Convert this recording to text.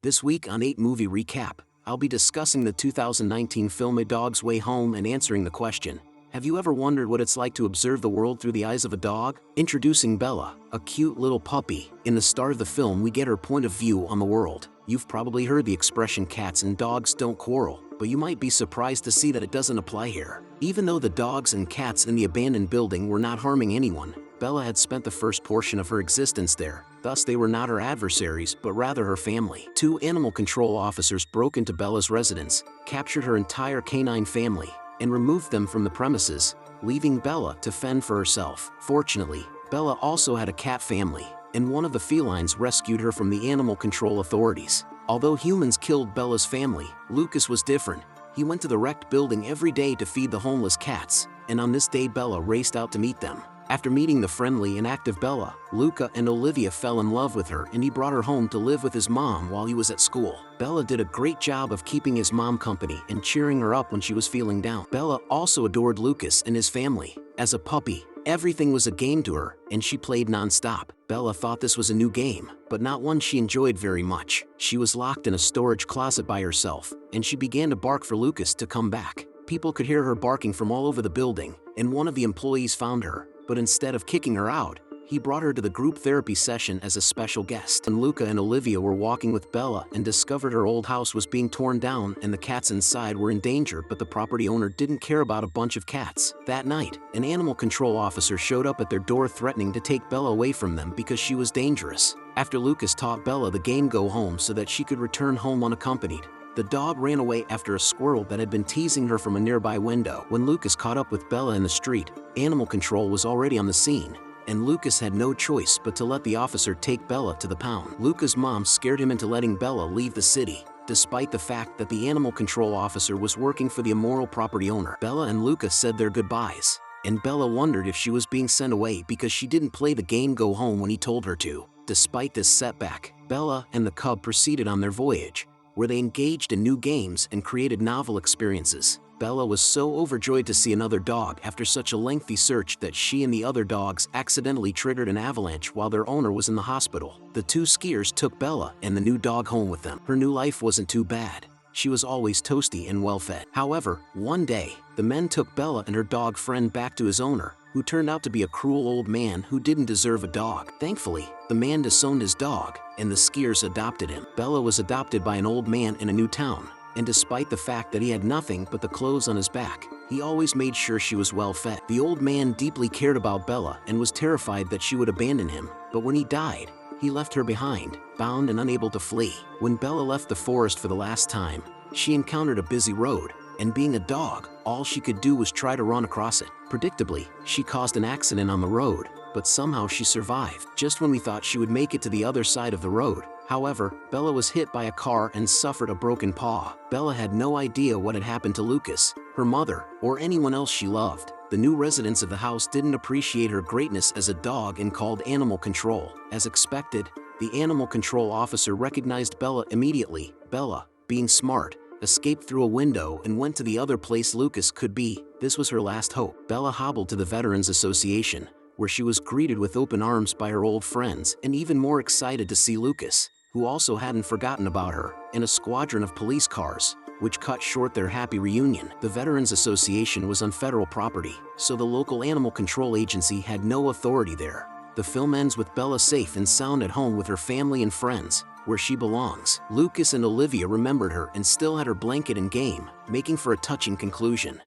This week on 8 Movie Recap, I'll be discussing the 2019 film A Dog's Way Home and answering the question, have you ever wondered what it's like to observe the world through the eyes of a dog? Introducing Bella, a cute little puppy. In the start of the film we get her point of view on the world. You've probably heard the expression cats and dogs don't quarrel, but you might be surprised to see that it doesn't apply here. Even though the dogs and cats in the abandoned building were not harming anyone, Bella had spent the first portion of her existence there. Thus they were not her adversaries, but rather her family. Two animal control officers broke into Bella's residence, captured her entire canine family, and removed them from the premises, leaving Bella to fend for herself. Fortunately, Bella also had a cat family, and one of the felines rescued her from the animal control authorities. Although humans killed Bella's family, Lucas was different. He went to the wrecked building every day to feed the homeless cats, and on this day Bella raced out to meet them. After meeting the friendly and active Bella, Luca and Olivia fell in love with her and he brought her home to live with his mom while he was at school. Bella did a great job of keeping his mom company and cheering her up when she was feeling down. Bella also adored Lucas and his family. As a puppy, everything was a game to her, and she played non-stop. Bella thought this was a new game, but not one she enjoyed very much. She was locked in a storage closet by herself, and she began to bark for Lucas to come back. People could hear her barking from all over the building, and one of the employees found her. But instead of kicking her out, he brought her to the group therapy session as a special guest. And Luca and Olivia were walking with Bella and discovered her old house was being torn down and the cats inside were in danger, but the property owner didn't care about a bunch of cats. That night, an animal control officer showed up at their door threatening to take Bella away from them because she was dangerous. After Lucas taught Bella the game Go Home so that she could return home unaccompanied, the dog ran away after a squirrel that had been teasing her from a nearby window. When Lucas caught up with Bella in the street, animal control was already on the scene, and Lucas had no choice but to let the officer take Bella to the pound. Luca's mom scared him into letting Bella leave the city, despite the fact that the animal control officer was working for the immoral property owner. Bella and Lucas said their goodbyes, and Bella wondered if she was being sent away because she didn't play the game Go Home when he told her to. Despite this setback, Bella and the cub proceeded on their voyage, where they engaged in new games and created novel experiences. Bella was so overjoyed to see another dog after such a lengthy search that she and the other dogs accidentally triggered an avalanche while their owner was in the hospital. The two skiers took Bella and the new dog home with them. Her new life wasn't too bad. She was always toasty and well-fed. However, one day, the men took Bella and her dog friend back to his owner, who turned out to be a cruel old man who didn't deserve a dog. Thankfully, the man disowned his dog, and the skiers adopted him. Bella was adopted by an old man in a new town, and despite the fact that he had nothing but the clothes on his back, he always made sure she was well fed. The old man deeply cared about Bella and was terrified that she would abandon him, but when he died, he left her behind, bound and unable to flee. When Bella left the forest for the last time, she encountered a busy road, and being a dog, all she could do was try to run across it. Predictably, she caused an accident on the road, but somehow she survived. Just when we thought she would make it to the other side of the road, however, Bella was hit by a car and suffered a broken paw. Bella had no idea what had happened to Lucas, her mother, or anyone else she loved. The new residents of the house didn't appreciate her greatness as a dog and called animal control. As expected, the animal control officer recognized Bella immediately. Bella, being smart, escaped through a window and went to the other place Lucas could be. This was her last hope. Bella hobbled to the Veterans Association, where she was greeted with open arms by her old friends and even more excited to see Lucas, who also hadn't forgotten about her, in a squadron of police cars, which cut short their happy reunion. The Veterans Association was on federal property, so the local animal control agency had no authority there. The film ends with Bella safe and sound at home with her family and friends, where she belongs. Lucas and Olivia remembered her and still had her blanket and game, making for a touching conclusion.